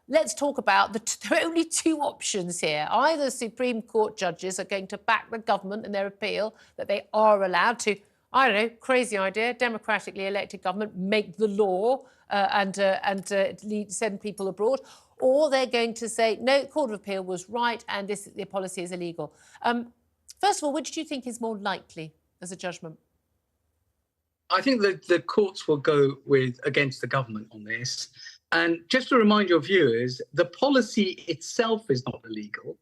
let's talk about there are only two options here. Either Supreme Court judges are going to back the government in their appeal that they are allowed to, I don't know, crazy idea, democratically elected government, make the law and send people abroad, or they're going to say, no, Court of Appeal was right and the policy is illegal. First of all, which do you think is more likely as a judgment? I think that the courts will go against the government on this. And just to remind your viewers, the policy itself is not illegal.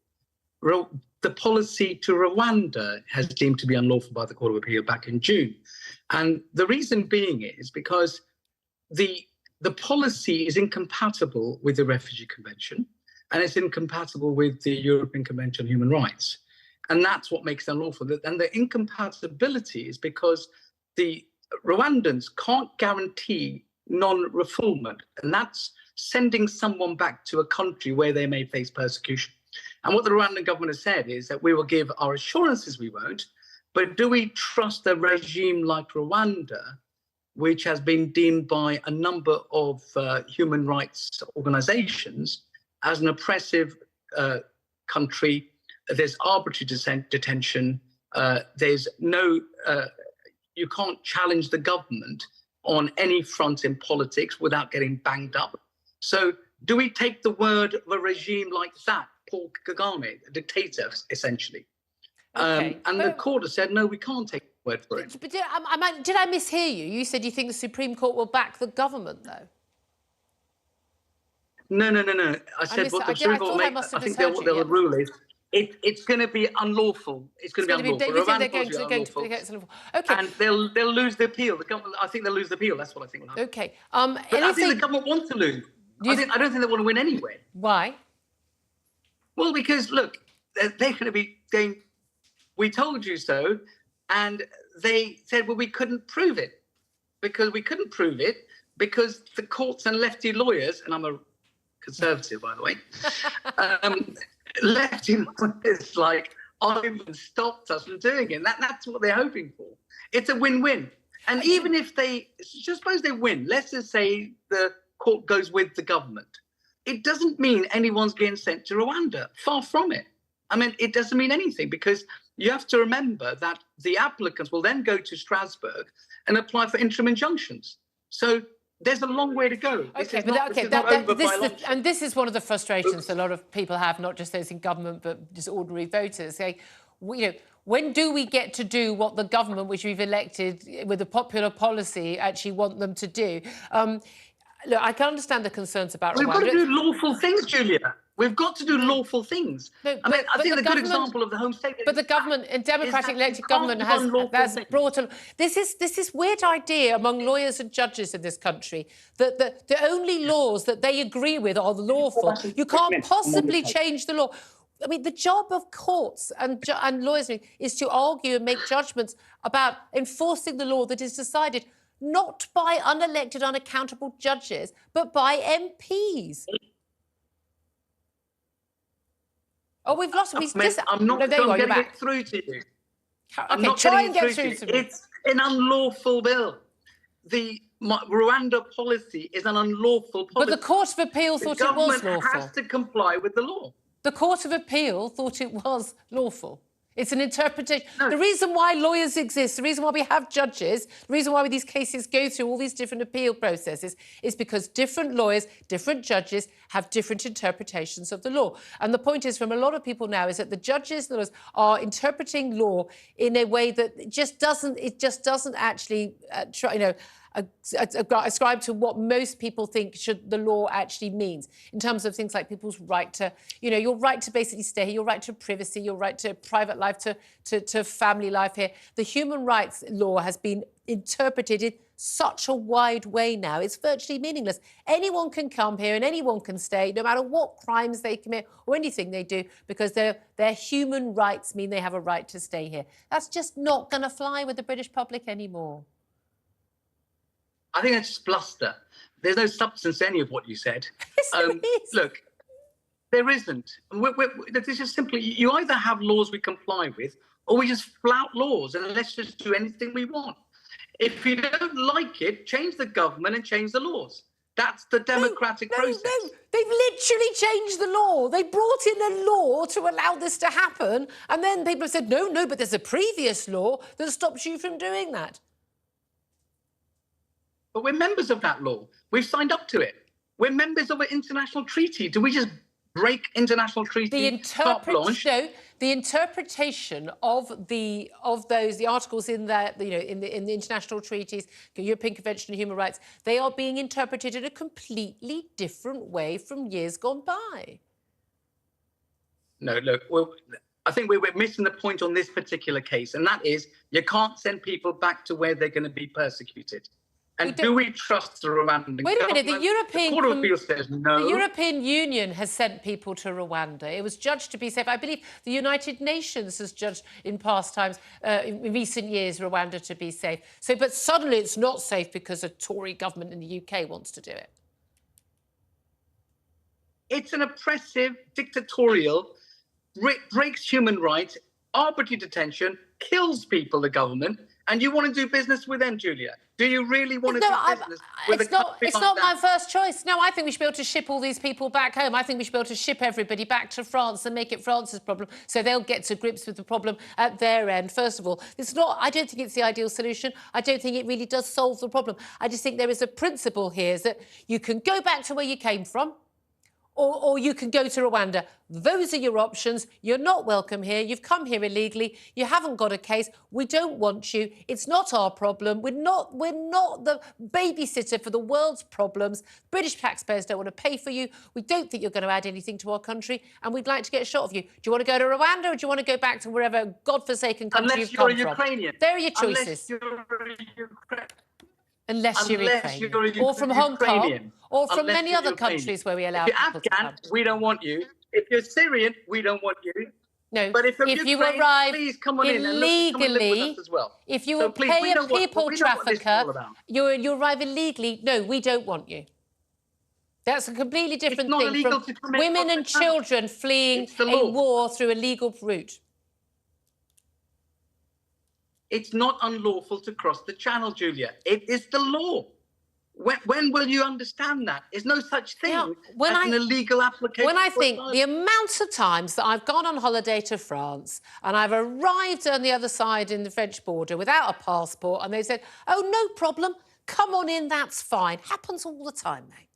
The policy to Rwanda has deemed to be unlawful by the Court of Appeal back in June. And the reason being is because the policy is incompatible with the Refugee Convention and it's incompatible with the European Convention on Human Rights. And that's what makes it unlawful. And the incompatibility is because the Rwandans can't guarantee non-refoulement, and that's sending someone back to a country where they may face persecution. And what the Rwandan government has said is that we will give our assurances we won't, but do we trust a regime like Rwanda, which has been deemed by a number of human rights organizations as an oppressive country? There's arbitrary detention. There's no, you can't challenge the government on any front in politics without getting banged up. So do we take the word of a regime like that, Paul Kagame, a dictator, essentially? Okay. And the court has said, no, we can't take the word for it. But did I mishear you? You said you think the Supreme Court will back the government, though? No. I said what the Supreme Court will make, I think they'll rule is, it's going to be unlawful. It's going to be unlawful. You think they're going to get sort of, okay. And they'll lose the appeal. The government, I think they'll lose the appeal. That's what I think will happen. Okay. But I think the government wants to lose. I don't think they want to win anyway. Why? Well, because look, they're going to be going, we told you so, and they said, well, we couldn't prove it because the courts and lefty lawyers, and I'm a conservative, by the way, lefty lawyers like Ivon stopped us from doing it. That's what they're hoping for. It's a win-win. And even if just suppose they win, let's just say the court goes with the government. It doesn't mean anyone's getting sent to Rwanda. Far from it. I mean, it doesn't mean anything because you have to remember that the applicants will then go to Strasbourg and apply for interim injunctions. So there's a long way to go. Okay, And this is one of the frustrations a lot of people have, not just those in government, but just ordinary voters. When do we get to do what the government, which we've elected with a popular policy, actually want them to do? Look, I can understand the concerns about Rwanda. We've got to do lawful things, Julia. We've got to do lawful things. No, I think the good example of the Home State... But the government, a democratic elected government has brought... This is weird idea among lawyers and judges in this country that the only laws that they agree with are lawful. You can't possibly change the law. I mean, the job of courts and lawyers is to argue and make judgments about enforcing the law that is decided not by unelected, unaccountable judges, but by MPs. Oh, we've lost. I'm not going to get through to you. Okay, try and get through to me. It's an unlawful bill. The Rwanda policy is an unlawful policy. But the Court of Appeal thought it was lawful. The government has to comply with the law. The Court of Appeal thought it was lawful. It's an interpretation. No. The reason why lawyers exist, the reason why we have judges, the reason why these cases go through all these different appeal processes is because different lawyers, different judges have different interpretations of the law. And the point is, from a lot of people now, is that the judges are interpreting law in a way that it just doesn't actually ascribe to what most people think the law actually means in terms of things like people's right to, your right to basically stay here, your right to privacy, your right to private life, to family life here. The human rights law has been interpreted in such a wide way now. It's virtually meaningless. Anyone can come here and anyone can stay, no matter what crimes they commit or anything they do, because their human rights mean they have a right to stay here. That's just not going to fly with the British public anymore. I think that's just bluster. There's no substance to any of what you said. Look, there isn't. This is simply, you either have laws we comply with or we just flout laws and let's just do anything we want. If you don't like it, change the government and change the laws. That's the democratic process. No, they've literally changed the law. They brought in a law to allow this to happen, and then people have said, no, but there's a previous law that stops you from doing that. But we're members of that law. We've signed up to it. We're members of an international treaty. Do we just break international treaty? The interpretation of the articles in that, in the international treaties, the European Convention on Human Rights, they are being interpreted in a completely different way from years gone by. No, look, I think we're missing the point on this particular case, and that is you can't send people back to where they're going to be persecuted. And do we trust the Rwandan government? Wait a minute, the Court of Appeal says no. The European Union has sent people to Rwanda. It was judged to be safe. I believe the United Nations has judged in past times, in recent years, Rwanda to be safe. But suddenly it's not safe because a Tory government in the UK wants to do it. It's an oppressive, dictatorial, breaks human rights, arbitrary detention, kills people, the government, and you want to do business with them, Julia? Do you really want to do business with a country It's not my first choice. No, I think we should be able to ship all these people back home. I think we should be able to ship everybody back to France and make it France's problem so they'll get to grips with the problem at their end. First of all, I don't think it's the ideal solution. I don't think it really does solve the problem. I just think there is a principle here is that you can go back to where you came from, or you can go to Rwanda. Those are your options. You're not welcome here. You've come here illegally. You haven't got a case. We don't want you. It's not our problem. We're not the babysitter for the world's problems. British taxpayers don't want to pay for you. We don't think you're going to add anything to our country, and we'd like to get a shot of you. Do you want to go to Rwanda, or do you want to go back to wherever godforsaken country you've come from? Unless you're a Ukrainian. There are your choices. Unless you're Ukrainian. Or from Hong Kong, or from many other countries where we allow people to come. If you're Afghan, we don't want you. If you're Syrian, we don't want you. No, but if you arrive please come on illegally, in and live with us as well. If you pay a people trafficker, you arrive illegally, no, we don't want you. That's a completely different thing from women and children fleeing a war through a legal route. It's not unlawful to cross the channel, Julia. It is the law. When will you understand that? There's no such thing as an illegal application. When I think the amount of times that I've gone on holiday to France and I've arrived on the other side in the French border without a passport and they said, oh, no problem, come on in, that's fine. Happens all the time, mate.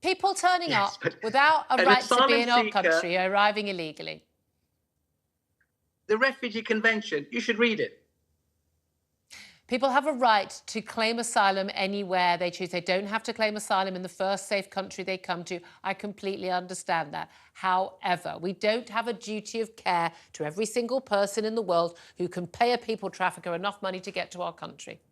People turning up without a right to be in our country, arriving illegally. The Refugee Convention, you should read it. People have a right to claim asylum anywhere they choose. They don't have to claim asylum in the first safe country they come to. I completely understand that. However, we don't have a duty of care to every single person in the world who can pay a people trafficker enough money to get to our country.